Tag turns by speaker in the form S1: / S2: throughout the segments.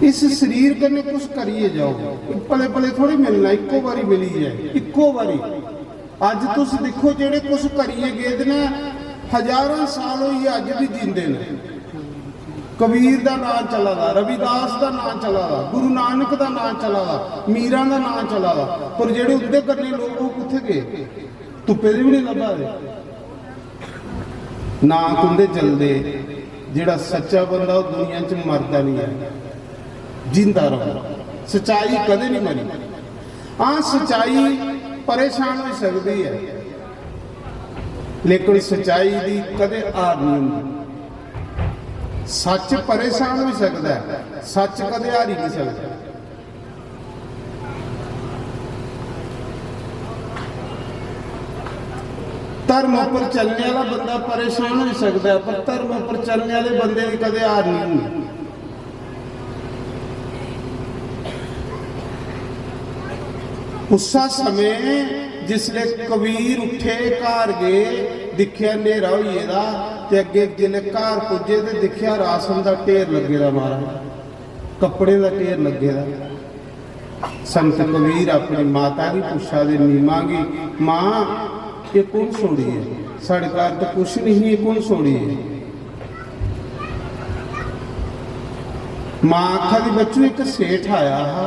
S1: इस शरीर कन्ने कुछ करिए जाओ, पले पले थोड़ी मिलना, इक्को बारी मिली है, इक्को बारी। अज तुस देखो जेड़े कुछ करिए गए ने हजारों साल हुई अज भी जींदे ने। कबीर का नाम चला दा, रविदास का नाम चला दा, गुरु नानक का नाम चला दा, मीरा का नाम चला दा, पर जेड़े उदे करने लोग वो किथे गए? धुप्पे भी नहीं लभा दे ना कुंदे चलते। जेड़ा सच्चा बंदा दुनिया च मरदा नहीं है, जिंदा रहो। सच्चाई कदे नहीं मरी। हाँ सच्चाई परेशान हो सकती है, लेकिन सच्चाई की कदे हार नहीं होती। सच परेशान हो सकता है, सच कदे हार ही नहीं सकता। धर्म पर चलने वाला बंदा परेशान हो सकता है, पर धर्म पर चलने वाले बंदे की कदे हार नहीं होती। उसा समय जिसले कबीर उठे घर गए, दिखिया नेरा होइए दा ते अगे जिले घर पुजे ते दिखिया राशन का ढेर लगे दा, मारा कपड़े का ढेर लगे दा। संत कबीर अपनी माता की पुछा दे नीमांगी, मां ये कौन सोड़ी है? साढ़े घर तो कुछ नहीं, ये कौन सोड़ी है? मां आखा दी बच्चों एक सेठ आया हा,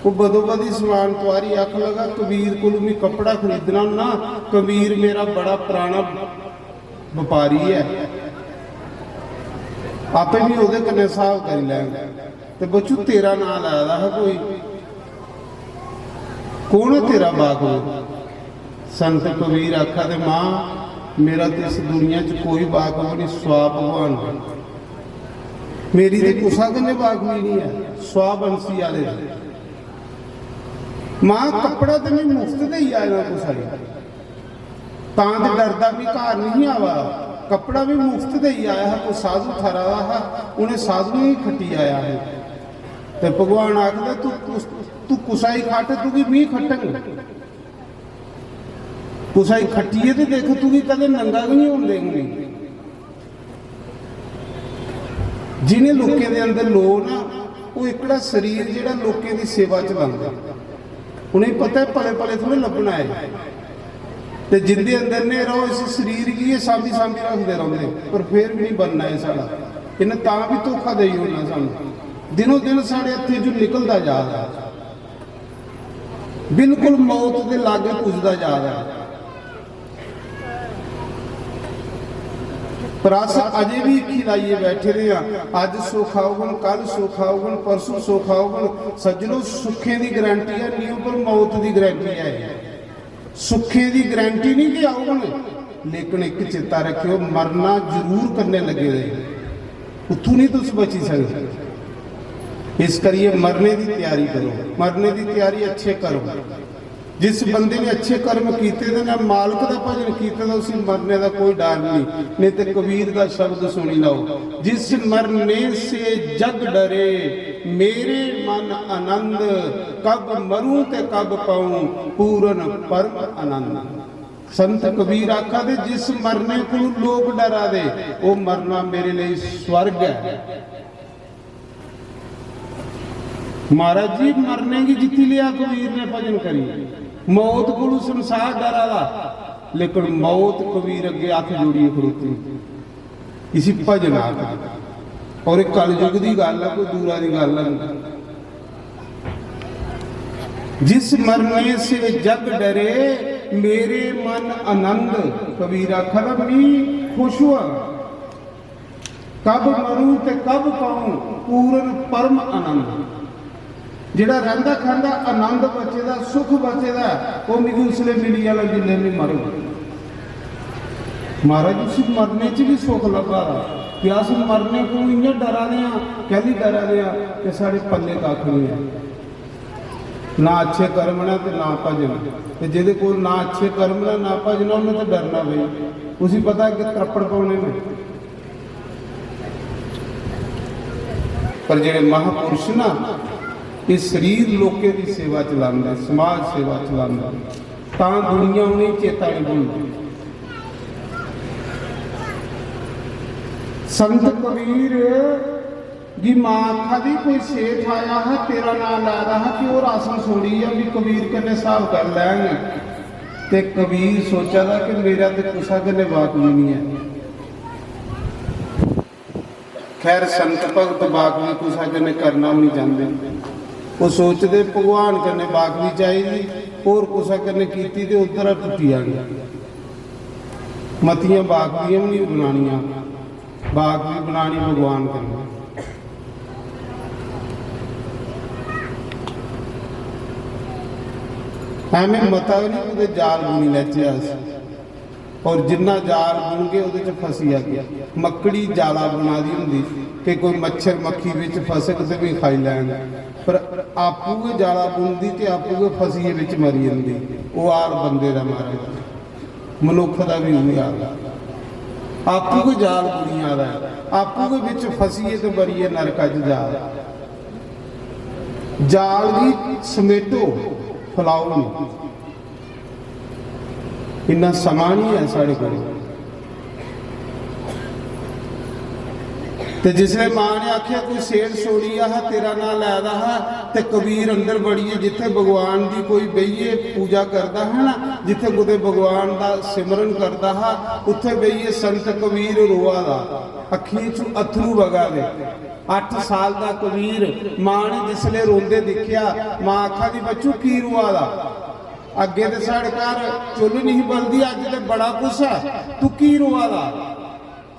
S1: वो बदोबदी समान तुआरी आख लगा कबीर को भी कपड़ा खरीदना ना, कबीर मेरा बड़ा पुराना व्यापारी है, आपे भी ओदे कन्ने हिसाब कर लेंगे। तो बच्चू तेरा नाम लाया है कोई, कौन है तेरा बागो? संत कबीर आखा दे मां मेरा तो इस दुनिया च कोई बाग नहीं, स्वा भगवान मेरी तो कुसा कन्ने बाग नहीं है, स्वा बंसी वाले। मां कपड़ा तो मैं मुफ्त दे ही आया कुछ तो डरदा भी घर नहीं आवा, कपड़ा भी मुफ्त दे ही आया है। कोई साधु थरा है, उन्हें साधु ही खट्टी आया है। तो भगवान आखदा तू कुसाई खट, तू की मी खटंग, कुसाई खट्टीए तो देख तू की कदे नंगा भी नहीं होने देंगे। जिन्हें लोगों के अंदर लो ना, वो एकड़ा शरीर जिहड़ा लोगों की सेवा च लांदा, उन्हें पता है पले पले थोड़े लभना है। तो जिंदे अंदर ने रहो इस शरीर की ये सांभी सांभी रखते रहते, पर फिर भी नहीं बनना है साड़ा। इन्हें ता भी धोखा दे होना सानू, दिनों दिन साढ़े हथे जो निकलता जा रहा, बिल्कुल मौत के लागे पुजदा जा रहा है। पर अस अजे भी खिलाइए बैठे रहे हैं, अज सुख आउगन, कल सुख आउगन, परसों सुख आउगन। सज्जनों सुखे की गारंटी है नहीं, पर मौत की गारंटी है। सुखे की गारंटी नहीं कि आउगन, लेकिन एक चेता रखियो मरना जरूर करने लगे रहे, उतों नहीं तुम बची सकते। इस करिए मरने की तैयारी करो, मरने की तैयारी अच्छे करो। जिस बंदे ने अच्छे कर्म किए ना मालक का भजन किया, उस मरने का कोई डर नहीं तो कबीर का शब्द सुनी लो, जिस मरने से जग डरे मेरे मन आनंद, कब मरूं ते कब पाऊं पूरन परम आनंद। संत कबीर आखा दे जिस मरने को लोग डरा दे, वो मरना मेरे लिए स्वर्ग है। महाराज जी मरने की जिती लिया कबीर ने भजन करी, मौत को संसार डरा दा, लेकिन मौत कबीर अगे हथ जोड़िए खड़ोती इसी भजन आख। और एक कलयुग की गल है, कोई दूरा की गल है। जिस मरने से जग डरे मेरे मन आनंद, कबीर आखा मी खुश हुआ, कब मरूं ते कब पाऊं पूरन परम आनंद। जिहड़ा रहिंदा खांदा आनंद बचेदा, सुख बचेदा, वो मिगी उसले मिली जाना जिन्ने भी मरो। महाराज उस मरने च भी सुख लगा कि अस मरने को इं डरा दे, कहली डरा दे कि साढ़े पल्ले कख नहीं है, ना अच्छे कर्म ना तो ना भजन। तो जिहदे कोल ना अच्छे कर्म ना ना भजन, उन्हें तो डरना पई, उसी पता कि त्रप्पड़ पाने में। पर जिहड़े महापुरुष ना इस शरीर लोके की सेवा चलाते, समाज सेवा चलाते, ता दुनिया उन्हें चेता नहीं भूलती। संत कबीर जी मां आखा दी कोई सेठ आया है तेरा नाम ला रहा कि वो राशन छोड़ी है भी कबीर कने हिसाब कर लेंगे। ते कबीर सोचा था कि मेरा तो कुसा कने बात नहीं है। खैर संत भगत बात भी कुसा कने करना भी नहीं चाहते, वो सोचते भगवान कने बात भी चाहिए और कुसा कने कीती ते उधर टुटी जानी। मतियां बागवियां भी नहीं बनानियां, बाग भी बनानी भगवान कने। ਐਵੇਂ ਮਤਾ ਨਹੀਂ ਉਹਦੇ ਜਾਲ ਬੁਣੀ ਲੈਚਿਆ ਸੀ ਔਰ ਜਿੰਨਾ ਜਾਲ ਬੁਣ ਕੇ ਉਹਦੇ ਚ ਫਸੀ ਆ ਗਿਆ। ਮੱਕੜੀ ਜਾਲਾ ਬਣਾ ਦੀ ਹੁੰਦੀ ਕਿ ਕੋਈ ਮੱਛਰ ਮੱਖੀ ਵਿੱਚ ਫਸੇ ਤੇ ਵੀ ਖਾਈ ਲੈਣ, ਪਰ ਆਪੂ ਕੇ ਜਾਲਾ ਬੁਣਦੀ ਤੇ ਆਪੂ ਕੇ ਫਸੀਏ ਵਿੱਚ ਮਰੀ ਜਾਂਦੀ। ਉਹ ਆਲ ਬੰਦੇ ਦਾ ਮਾਰੇ ਮਨੁੱਖ ਦਾ ਵੀ ਉਹੀ ਹਾਲ ਹੈ। ਆਪੂ ਕੇ ਜਾਲ ਬੁਣੀ ਆਦਾ ਆਪੂ ਕੇ ਵਿੱਚ ਫਸੀਏ ਤੇ ਮਰੀਏ ਨਰਕਾਂ ਚ ਜਾਲ। ਜਾਲ ਦੀ ਸਮੇਟੋ फैलाओ नहीं, इन्ना समा नहीं है साढ़े को। ते जिसने मां ने आख्या कोई सेठ सोड़ी आ तेरा नाम लैदा है ते कबीर अंदर बड़िए जिथे भगवान की कोई बहिए पूजा करता है ना, जिथे कुछ भगवान का सिमरन करता है उत्थे बहिए संत कबीर रोआ दा अखी चू अथरू वगा दे। 8 साल का कबीर मां ने जिसले रोंदे दिखिया मां आखा दी बच्चू की रोआ दा, अगे तो साढ़े घर चुल नहीं बलदी अज तो बड़ा कुछ है तू की रोआ दा।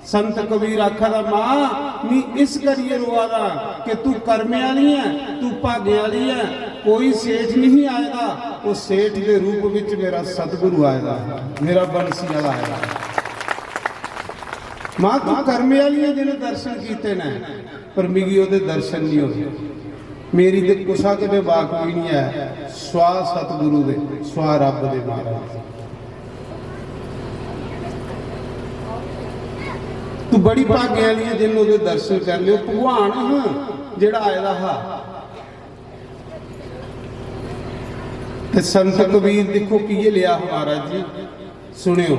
S1: संत कबीर आखा दा मां नी इस करिए रोआ दा कि तू कर्मे वाली है, तू भागे वाली है, कोई सेठ नहीं आएगा, वो सेठ के रूप में मेरा सतगुरु आएगा, मेरा बंसी वाला आएगा। मां तू कर्मे वाली है जिन्हें दर्शन किए ने पर मिगी ओदे दर्शन नहीं होए। मेरी तो कुसा कदे वाक भी नहीं है, स्वा सतगुरु दे स्वा रब दे महाराज। तू बड़ी भाग्य वाली है जिन्हों ओदे दर्शन कर लियो। भगवान जिहड़ा आएदा हा ते संत कबीर देखो की लिया महाराज जी सुनियो।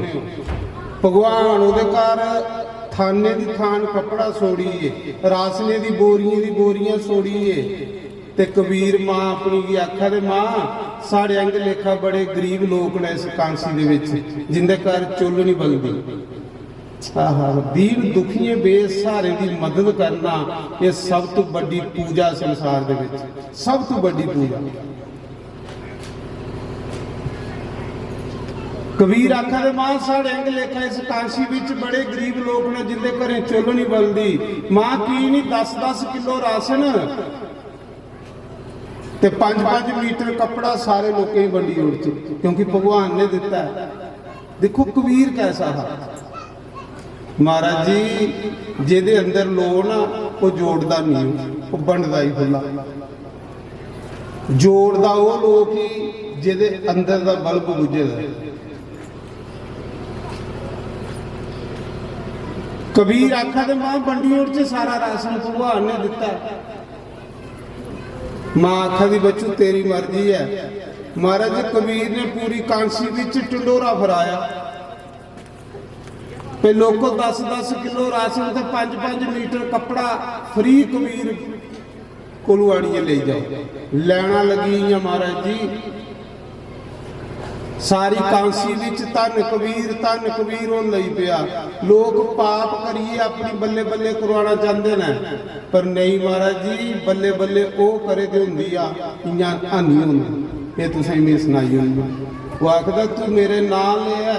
S1: भगवान ओदे घर थाने दी थान कपड़ा सोड़ीए, रासने दी बोरियां सोड़ीए ते कबीर मां अपनी की आखा दे मां साढ़े अंग लेखा बड़े गरीब लोग ने इस कांसी दे विच जिंदे घर चुल नहीं बलदी। दीन दुखिए बेसहारे की मदद करना ये सब तो बड़ी पूजा संसार दे विच, सब तो बड़ी पूजा। कबीर आखा दे मां साढ़े अंग लेखा इस कांसी विच बड़े गरीब लोग ने जिंदे घरें चुल नहीं बलदी। मां की नहीं 10-10 किलो राशन ते 5-5 मीटर कपड़ा सारे लोगों की वंडी उड़ च, क्योंकि भगवान ने दिता है। देखो कबीर कैसा है महाराज जी, जिहदे अंदर लो ना वो जोड़दा नहीं, वो बंडदा ही खुला। जोड़दा वो लोग ही जिहदे अंदर दा बल्ब बुझेदा। कबीर आखा दे मां बंडी उड़ च सारा राशन भगवान ने दिता। मां आखा दी बच्चू तेरी मर्जी है। महाराज कबीर ने पूरी कांसी विच ढंडोरा फराया पे लोगों 10-10 किलो राशन ते 5-5 मीटर कपड़ा फ्री कबीर कोलू आड़िए ले जाओ। लैना लगी महाराज जी सारी कांसी विच धन कबीर होन लई पिया। लोग पाप करिए अपनी बल्ले बल्ले करवाना चाहते हैं, पर नहीं महाराज जी बल्ले बल्ले वो करे ते हुंदी आ इयां हानि हुंदी। ये तुसें मैं सुनाई होनी। वो आखदा तू मेरे नाल लिया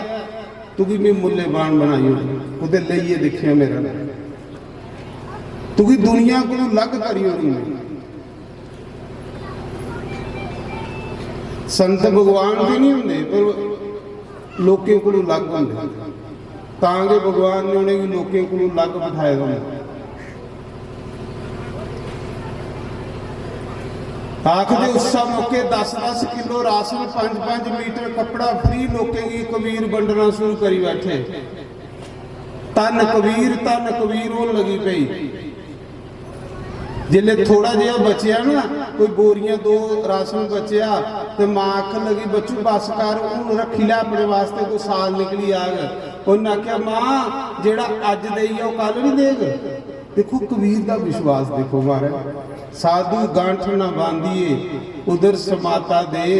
S1: तू भी मैं मुल्लेबान बनाई होनी, कुते लईए देखिया मेरा तू भी दुनिया को लग करी होनी। संत भगवान भी नहीं होंगे पर लोगों को लग होंगे, तांगे भगवान ने उन्हें भी लोगों को लग बिठाए होंगे। आखिर उस मौके 10-10 किलो राशन 5-5 मीटर कपड़ा फ्री लोगों की कबीर बंटना शुरू करी बैठे। तन कबीर होने लगी पई। जिले थोड़ा जिहा बचिया ना कोई बोरियां 2 राशन बचिया तो मां आखन लगी बच्चू बस कर उन्होंने रखी लै अपने वास्ते कोई साल निकली आग। उन्हें आख्या मां जेड़ा अज देई कल नहीं देग देखो कबीर का विश्वास देखो महाराज, साधु गांठ न बांधिए उधर समाता दे,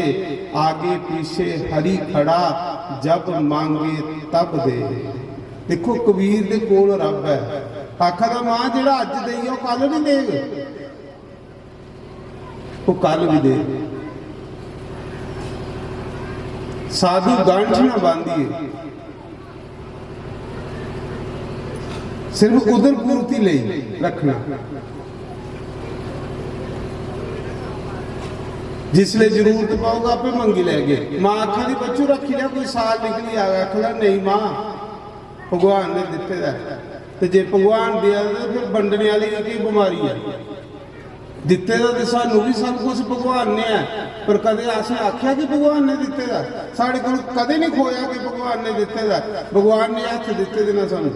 S1: आगे पीछे हरि खड़ा जब मांगे तब दे। देखो कबीर दे कोल रब है, आखा दा मां जेड़ा अज देई ओ कल नहीं देग, वो कल भी दे। साधु गांठ न बांधिए, सिर्फ उधर पूर्ति ले रखना, जिसले जरूरत पाओगा आपे मंगी लै गए। मां आखा दी बच्चू रखी लिया, कोई साल निकली आया, आखला नहीं मां भगवान ने दिते दा, ते जे भगवान दिया तो फिर बंडने वाली की बीमारी है, दिते दा ते सानू भी सब कुछ भगवान ने है, पर कदे असें आख्या कि भगवान ने दिते दा, साडे कोल कदे नहीं खोया कि भगवान ने दिते दा। भगवान ने हथ दिते दे ना सानू,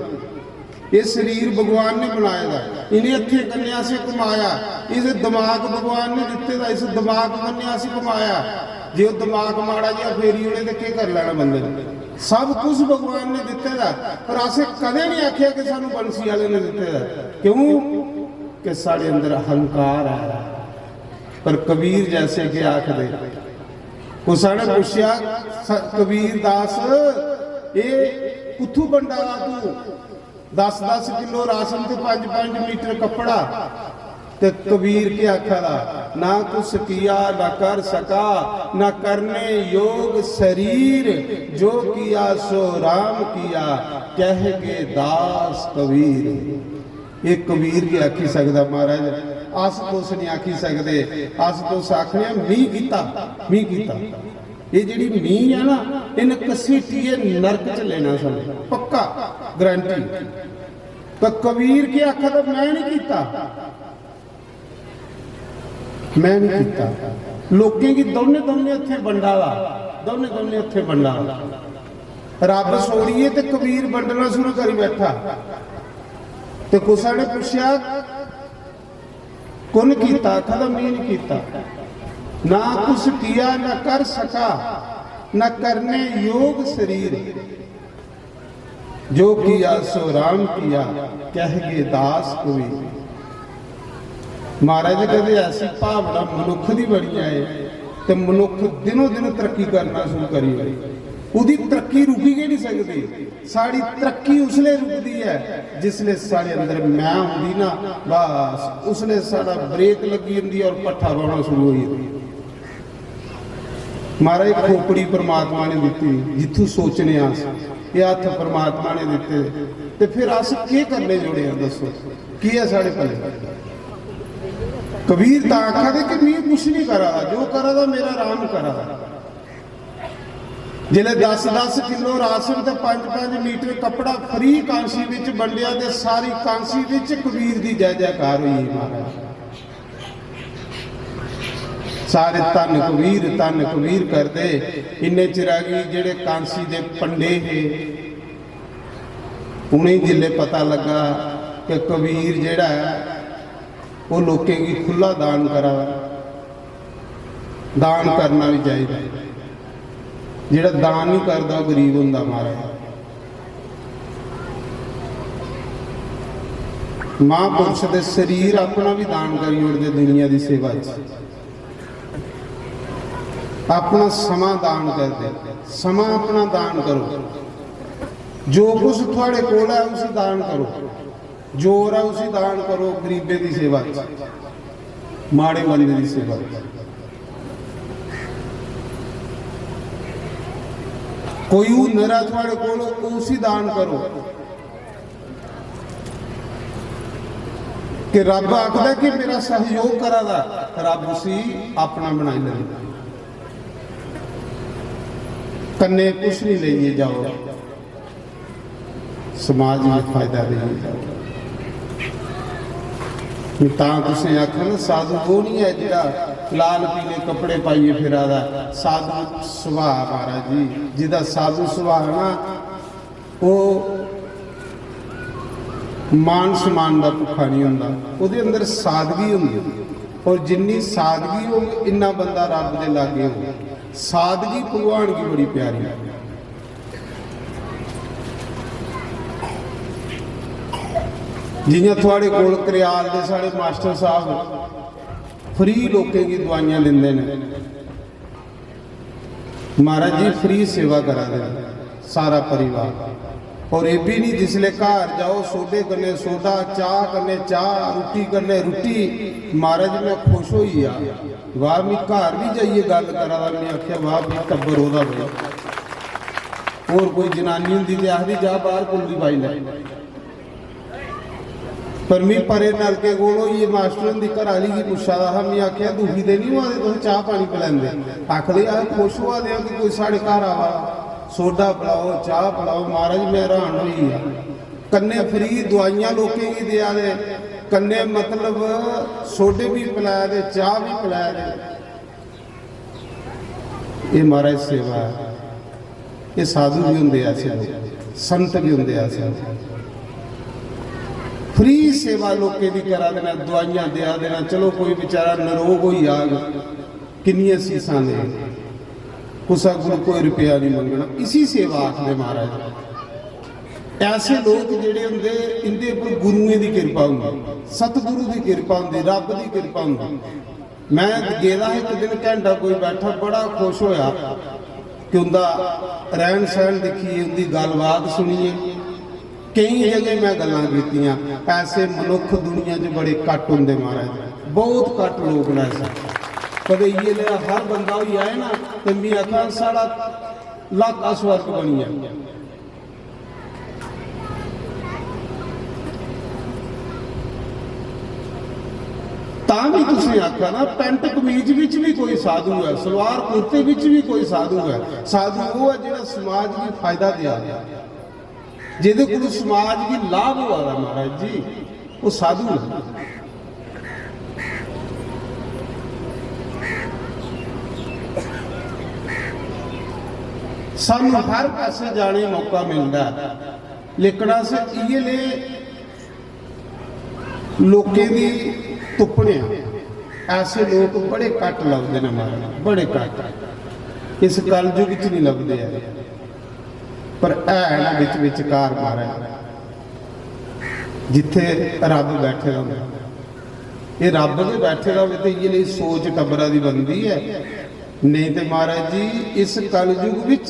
S1: ये शरीर भगवान ने बनाया था, इन्हें हथे कन्या से कमाया, इस दिमाग भगवान ने दिते था, इस दिमाग कन्या से कमाया। जे वो दिमाग माड़ा जिहा फेरी उन्हें तो क्या कर लेना बंदे ने, सब कुछ भगवान ने दिते था, पर असें कदे नहीं आख्या कि सानू बंसी वाले ने दिते था। क्यों कि साढ़े अंदर अहंकार है। पर कबीर जैसे कि आखदे, उसा ने पूछया कबीर दास ये कुत्थू बंडाला तू 10-10 किलो राशन ते 5-5 मीटर कपड़ा, ते कबीर के आखा ना कुछ किया ना कर सका, ना करने योग शरीर, जो किया सो राम किया, कह के दास कबीर। ये कबीर के आखी सकदा महाराज, अस तुस नहीं आखी सकते। अस तुस आखने मीह कीता, मीह कीता, ये जी मीह है ना, इन कसीटिए नरक च लेना सन, पक्का गारंटी। तो कबीर के आखा तो मैं नहीं कीता, मैं नहीं कीता। लोकें की दोने दोने हथे बंडाला, दोने दोने हथे बंडाला, रब सोड़िए ते कबीर बंडना शुरू करी बैठा। तो कुसा ने पूछया कुन कीता, आखा तो मैं नहीं कीता, ना कुछ किया ना कर सका, ना करने योग शरीर, जो किया सो राम किया, कह गए दास कबीर। महाराज कहते ऐसी भावना मनुख की बड़ी है, तो मनुख दिनों दिन तरक्की करना शुरू करी, उसकी तरक्की रुकी ही नहीं सकती। साड़ी तरक्की उसले रुकती है जिसले साढ़े अंदर मैं होंगी ना, बस उसले साड़ा ब्रेक लगी होंगी और पट्ठा पाना शुरू हो जाती। महाराज खोपड़ी परमात्मा ने दी, जिथों सोचने आस ये हथ परमात्मा ने दिते, तो फिर अस के करने जुड़े हैं, दसो की है साढ़े पले। कबीर तो आखा दे कि मैं कुछ नहीं करा, जो करा था मेरा राम करा। जिले 10-10 किलो राशन ते 5-5 मीटर कपड़ा फ्री कांसी विच बंडिया, ते सारी कांसी विच कबीर दी जय जयकार हुई। महाराज सारे तन कबीर करते। इन्ने चिरागी जेड़े कांसी दे पंडे है, उन्हें जिले पता लगा कि कबीर जेड़ा है वो लोकें की खुला दान करा, दान करना भी चाहिए। जेड़ा दान नहीं करता गरीब हुंदा। महाराज महापुरुष दे शरीर अपना भी दान करी उड़दे दुनिया की सेवा, अपना समा दान कर दे, समा अपना दान करो, जो कुछ थोड़े कोल है उसे दान करो, जोर है उसे दान करो, गरीबे की सेवा, माड़े बंदे की सेवा। कोई हुनर है थोड़े कोल उसी दान करो, कि रब आखदा कि मेरा सहयोग करा दा, रब उसी अपना बनाई लेंदा। कन्ने कुछ नहीं लेइए जाओ, समाज में फायदा देइए जाओ। तुसें आखा ना साधु वो नहीं है जिहड़ा लाल पीले कपड़े पाइए फिरा दा, साधु सुभाव महाराज जी, जिहदा साधु सुभाव ना वो मान सम्मान का भुखा नहीं हुंदा, उहदे अंदर सादगी हुंदी, और जिन्नी सादगी हो इन्ना बंदा रब दे लागे हो। सादगी भगवान की बड़ी प्यारी है। जियां थोड़े कोल करियाल दे साढ़े मास्टर साहब फ्री लोकें की दवाइयां दिंदे ने, महाराज जी फ्री सेवा करा दे सारा परिवार। और ये भी नहीं जिसले घर जाओ सोडे कन्ने सोडा, चाह कन्ने चाह, रुट्टी कन्ने रुट्टी। महाराज मैं खुश होई आ, वाह मैं घर भी जाइए गल करा, मैं आख्या वाह भी टब्बर ओदा बड़ा। और कोई जनानी होंदी ते आखदी जा बाहर कुल्ली पाई लै, पर मैं परे नलके कोलों ये मास्टर की घर वाली की पुछा दा हा, मैं आख्या दुखी ते नहीं हुआ तुम चाह पानी पिलांदे? आखदे यार खुश हुआ दे कि कोई साढ़े घर आवा, सोडा पिलाओ चाह पिलाओ। महाराज मैं हैरान हुई आ, कन्ने फ्री दवाइयां लोकें की दिया दे, कन्ने मतलब सोडे भी पिलाया दे, चाह भी पिलाया दे। ये महाराज सेवा है। ये साधु भी होंगे ऐसे, संत भी होंगे ऐसे। फ्री सेवा लोकें की करा देना, दवाइयां दिया देना। चलो कोई बेचारा नरोग हो आग, किन्नियां सीसां दे, कुसा को कोई रुपया नहीं मंगना, इसी सेवा आखदे महाराज। ऐसे लोग जेडे होंदे इंदे उपर गुरुएं की कृपा होंदी, सतगुरु की कृपा होंदी, रब की कृपा होंदी। मैं गेदा एक दिन घंटा कोई बैठा, बड़ा खुश होया कि उनका रहन सहन देखिए, उनकी गलबात सुनीए। कई जगह मैं गल्लां कीतियां, ऐसे मनुख दुनिया च बड़े घट होंदे महाराज, बहुत घट लोग ने ऐसे। कदे ये लिया हर बंदा ही आए ना तो मैं आखा साड़ा लाका स्वर्ग बनी है। तां भी तुसीं आखा ना पैंट कमीज विच भी कोई साधु है, सलवार कुर्ते विच भी कोई साधु है। साधु वो है जिहड़ा समाज की फायदा दिया, जिहदे कोल समाज की लाभ हुआ है महाराज जी, वो साधु है। सानू हर पासे जाने मौका मिलता है, लेकिन अस ये ले लोकें दी तुपने ऐसे लोग बड़े घट लभदे ने महाराज, बड़े घट इस कलयुग च नहीं लभदे है, पर है ना विच विचकार महाराज जिथे रब बैठे रहे। ये रब के बैठे रहे तो ये सोच टब्बरां दी बनदी है। नहीं तो महाराज जी इस कलयुग विच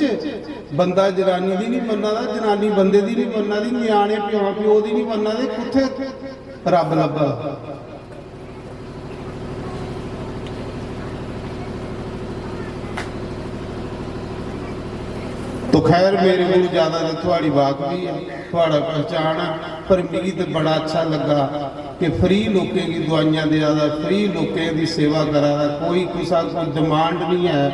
S1: बंदा जनानी दी नहीं मनना, जनानी बंदे दी नहीं मनना, न्याणे प्यो प्यो दी नहीं मनना, कुत्थे रब लब्भा। तो खैर मेरे को ज्यादा तो थोड़ी वाकफी है, थोड़ा पहचान है, पर मेरी तो बड़ा अच्छा लगा कि फ्री लोकें की दवाइयां दिया, फ्री लोकें की सेवा करा, कोई किसी कोई डिमांड नहीं है,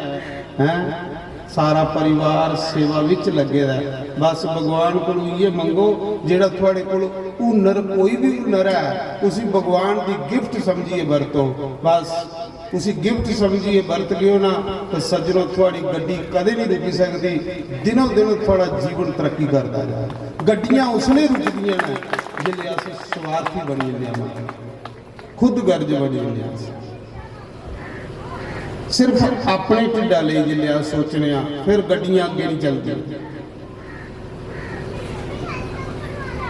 S1: सारा परिवार सेवा विच लगे दा। बस भगवान को ये मंगो जेड़ा थोड़े को हुनर, कोई भी हुनर है उसी भगवान की गिफ्ट समझिए वरतो, बस उसी गिफ्ट समझिए वरत गए ना तो सज्जनों थोड़ी गड्डी कदे नहीं रुकी सकती, दिनों दिन थोड़ा जीवन तरक्की करता जाए। गड्डियां उसने रुकदियां ने जिले असीं स्वार्थी बनी जाते, खुद गर्ज बनी जाते, सिर्फ अपने ढिड्डा ले जिले सोचने, फिर गड्डियां अगे नहीं चलती।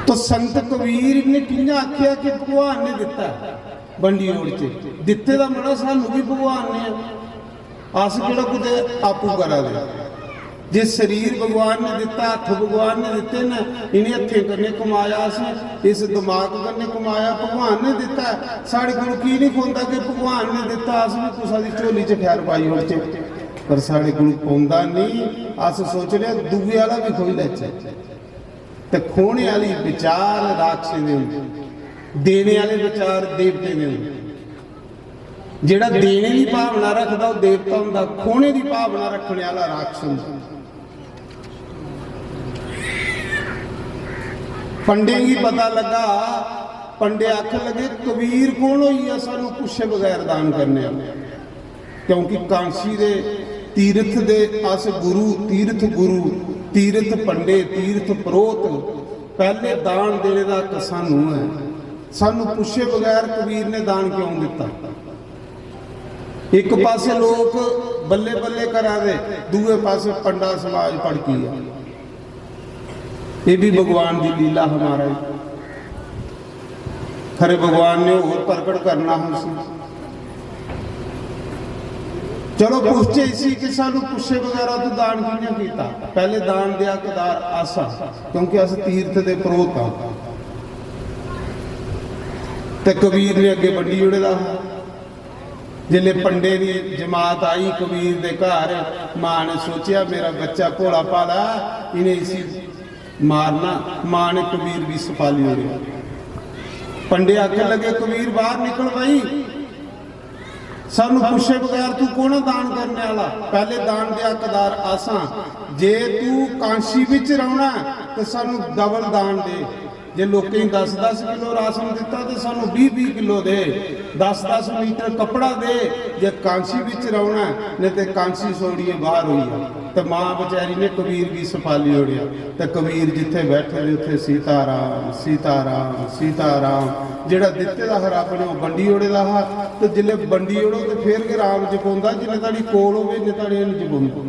S1: तो संत कबीर ने कियां आख्या कि भगवान ने दिता बंडी रोड च, दिते का मड़ा सानू भी भगवान ने, अस किहड़ा कुते आपू करा दे। जे शरीर भगवान ने दिता, हथ भगवान ने दिते ना, इन्हें हथे कन्ने कमाया, इस दिमाग कन्ने कमाया, भगवान ने दिता। साढ़े कोल की नहीं पौंदा कि भगवान ने दिता, अस भी कुसा दी झोली च खैर पाई हो, पर साढ़े कोल पौंदा नहीं। अस सोचने दूए वाला भी खोई लैचे, ते खोने वाली विचार राक्षस दे हुंदे, देने वाले विचार देवते ने। जेड़ा देने की भावना रखता वह देवता हुंदा, खोने की भावना रखने वाला राक्षस हुंदा। पंडे की पता लगा, पंडे आख लगे कबीर कौन होई सानू पुछे बगैर दान करने, क्योंकि कांसी दे तीर्थ दे अस गुरु, तीर्थ गुरु, तीर्थ पंडे, तीर्थ परोत, पहले दान देने का हक सानू है। सानू पुछे बगैर कबीर ने दान क्यों दिता? एक पासे लोग बल्ले बल्ले करा दे, दूए पासे पंडा समाज पड़की है। ये भी भगवान की लीला हमारा। खरे भगवान ने और प्रकट करना हम चलो पूछे इसी कि सानू पुछे वगैरह तो दान कियां कीता। पहले दान दिया केदार आसा, क्योंकि अस तीर्थ दे परोत हाँ। ते कबीर ने अगे बंडी उड़े दा जिले पंडे की जमात आई कबीर दे घर, मां ने सोचा मेरा बच्चा भोला भाला इन्हें इसी मारना। मां ने कबीर भी सफाली उड़िया। पंडे आखन लगे कबीर बाहर निकल भाई, सानू पुछे बगैर तू कौन दान करने वाला। पहले दान दिया केदार आसा, जे तू कांशी विच रहना तो सानू डबल दान दे। जे लोकें 10-10 किलो राशन दिता तो सानू 20-20 किलो दे। 10-10 मीटर कपड़ा दे जे कांसी विच रहना, नहीं तो कांसी सोड़िए बाहर हुई है। तो मां बेचारी ने कबीर की सफाली ओढ़िया। तो कबीर जिथे बैठे उथे सीताराम सीताराम सीताराम जेड़ा दिते दा हर अपने बंडी ओढ़े दा हा। तो जिले बंडी ओढ़ो तो फिर के राम जपाउंदा, जिले ताड़ी कोल होवे ने ताड़ी जपाउंदा।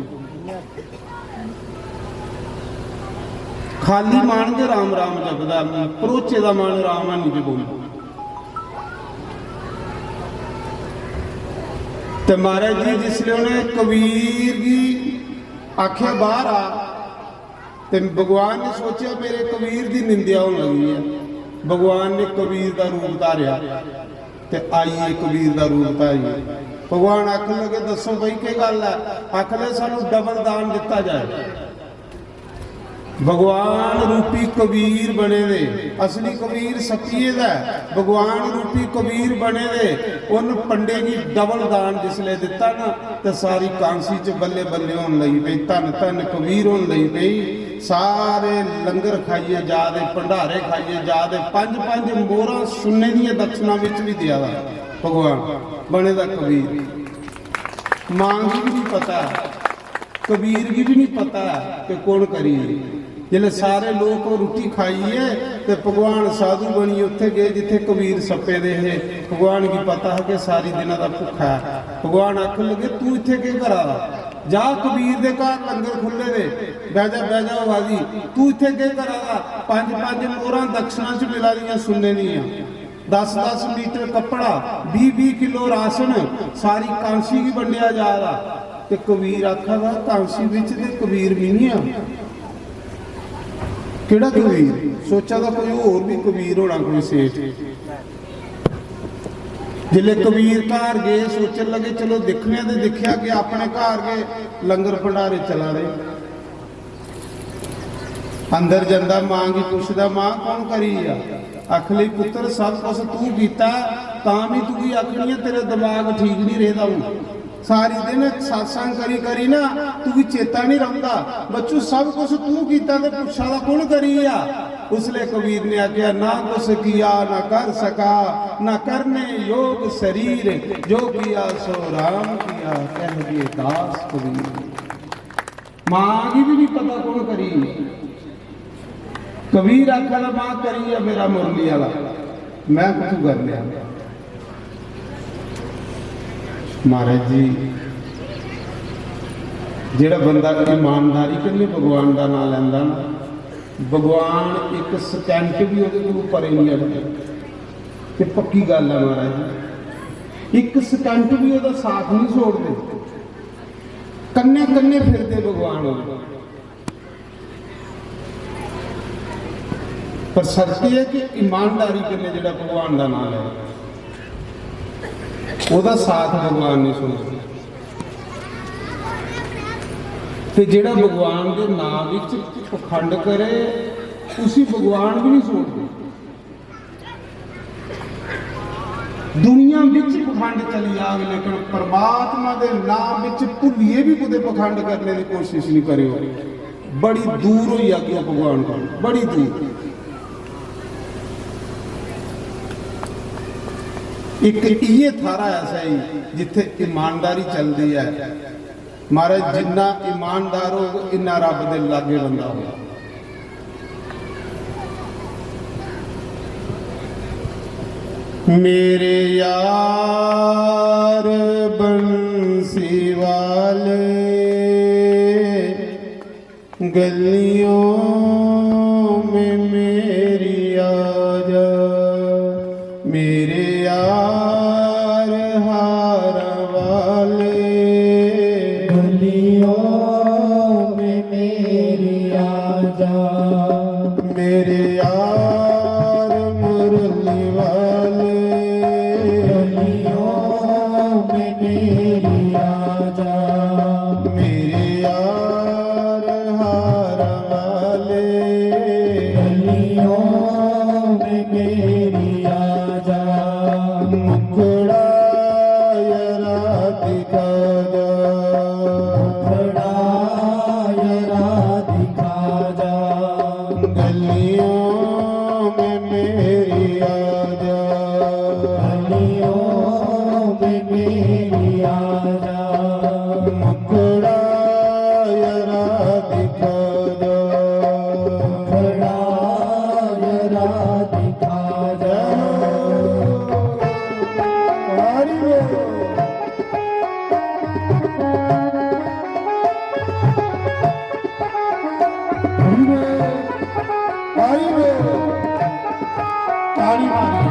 S1: खाली मान के राम राम जपदा, परोचे दा मान राम नहीं जपाउंदा। ते महाराज जी जिसले उन्हें कबीर की आख्या बाहर आ, ते भगवान ने सोचा मेरे कबीर की निंदिया होने लगी है। भगवान ने कबीर का रूप धारिया ते आइए कबीर का रूप धारिए। भगवान आखन लगे दसो भाई की गल है। आखले सानू डबल दान दिता जाए। भगवान रूपी कबीर बने दे, असली कबीर सतिये दा, भगवान रूपी कबीर बने दे। उन पंडे की डबल दान जिसले दिता ना, तो सारी कांसी च बल्ले बल्ले होने लगी पई, धन धन कबीर होने लगी पई। सारे लंगर खाइए जा दे, भंडारे खाइए जा दे। 5-5 मोहरां सुन्ने दी दक्षिणा विच भी दिया दा भगवान बने दा कबीर। मां की भी नहीं पता, कबीर की भी नहीं पता कि कौन करिए। जिले सारे लोग रोटी खाइए तो भगवान साधु बनी उत्थे गए जिथे कबीर सप्पे दे है। भगवान की पता है कि सारी दिन का भुखा है। भगवान आखन लगे तू इत्थे के करा जा, कबीर दे घर लंगर खुले दे, बह जा वादी, तू इत्थे के करा। 5-5 मोहरां दक्षिणा च मिला दियां सुनने दियां, 10-10 मीटर कपड़ा, 20-20 किलो राशन, सारी कांसी की वंडिया जा रहा। ते कबीर आखा दा कांसी विच ते कबीर भी नहीं आ। केड़ा कबीर? सोचा था कोई और भी कबीर होना, कोई सेठ। जिले कबीर घर गए सोचन लगे चलो दिखने तो दिखा कि अपने घर गए लंगर भंडारे चला रहे। अंदर जांदा मां की पुछदा मां कौन करी आ। आखली पुत्र सब कुछ तू कीता, तां भी तू की आखनी है तेरे दिमाग ठीक नहीं रहता हूं। सारी दिन सत्संग करी करी ना तू भी चेता नहीं रखता। बच्चू सब कुछ तू कीता ते पुछा दा कौन करी आ। उसले कबीर ने आख्या ना कुछ किया ना कर सका, ना करने योग शरीर, जो किया सो राम किया कह दिए दास कबीर। मां की भी नहीं पता कौन करी। कबीर आखा मां करी है मेरा मुरली वाला, मैं कुछ कर लिया। महाराज जी जेड़ा बंदा ईमानदारी करिए भगवान का नाम लैंदा ना, भगवान एक सेकंड भी उहदे कोलों परे नहीं हटदे। ते पक्की गल है महाराज जी, एक सेकंड भी उहदा साथ नहीं छोड़दे, कन्ने कन्ने फिरदे भगवान उहदे। पर सच है कि ईमानदारी कन्ने जेड़ा भगवान का नाम है ਉਹਦਾ साथ भगवान नहीं सुनता। ते जेड़ा भगवान के नाम विच पखंड करे उसी भगवान भी नहीं सुनते। दुनिया विच पखंड चली आग, लेकिन परमात्मा के नाम विच भुलिए भी कुछ पखंड करने की कोशिश नहीं करियो। बड़ी दूर होई आगे भगवान को, बड़ी दूर। एक ये थारा ऐसा ही जिथे ईमानदारी चलती है। महाराज जिन्ना ईमानदार हो इन्ना रब दे लागे बंदा हो। मेरे यार बंसी वाले गलियों में मेरी आजा, मेरे यार हार वाले
S2: गलियों में मेरी आजा,
S1: मेरे यार मुरली वाले
S2: गलियों में मेरी आजा,
S1: मेरे यार हार वाले
S2: गलियों में मेरी आजा,
S1: मुखड़ा यरा दिखा जा,
S2: खड़ा यरा दिखा जा,
S1: गलियों में मेरी आजा,
S2: गलियों में मेरी आजा,
S1: मुखड़ा यरा दिखा जा,
S2: खड़ा यरा दिखा जा।
S1: हरि बोल। हरि बोल। ताली मारी।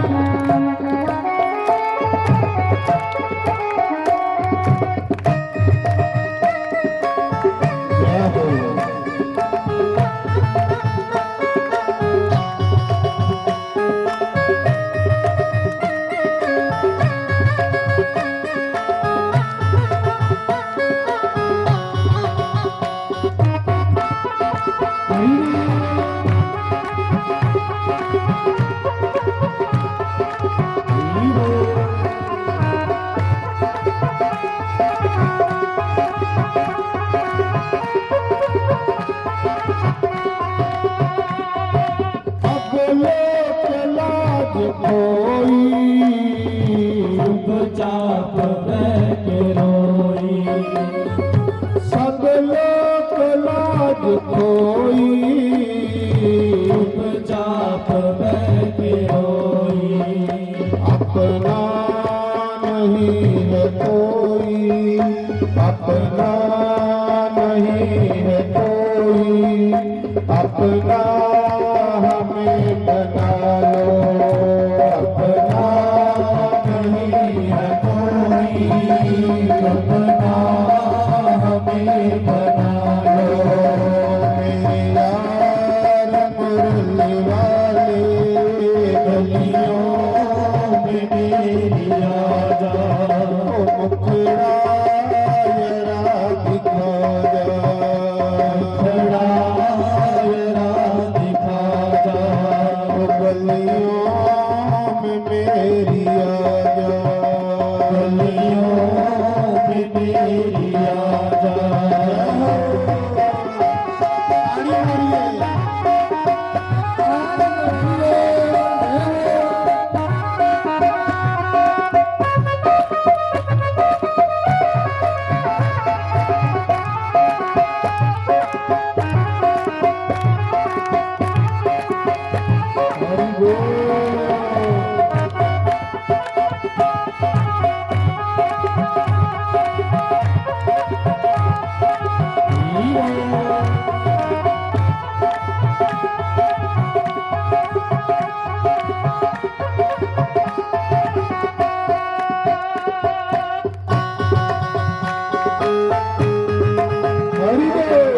S1: जय हो। अब लोक लाज कोई
S2: चुपचाप बैठ रोई,
S1: सब लोक लाज कोई
S2: चुपचाप बैठ रोई,
S1: अपना नहीं है कोई, अपना नहीं है कोई, अपना हमें बना लो, अपना
S2: नहीं है कोई, अपना हमें बना लो,
S1: मेरे यार मुरली वाले
S2: गलियों में मेरी आजा,
S1: मुखड़ा यरा दिखा जा,
S2: खड़ा यरा दिखा जा,
S1: गलियों में मेरी आजा,
S2: गलियों में मेरी आजा।
S1: ताली मारिए। हरि बोल। हरि बोल।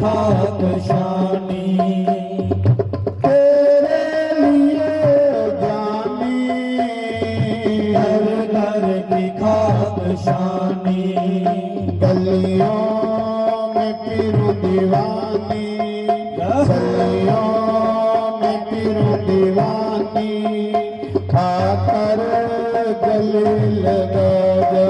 S2: खाक शानी
S1: तेरे लिए जानी
S2: हर घर की खाक शानी
S1: गलियों में फिरूं दीवानी गलियों में फिरूं दीवानी आकर गले लगा जा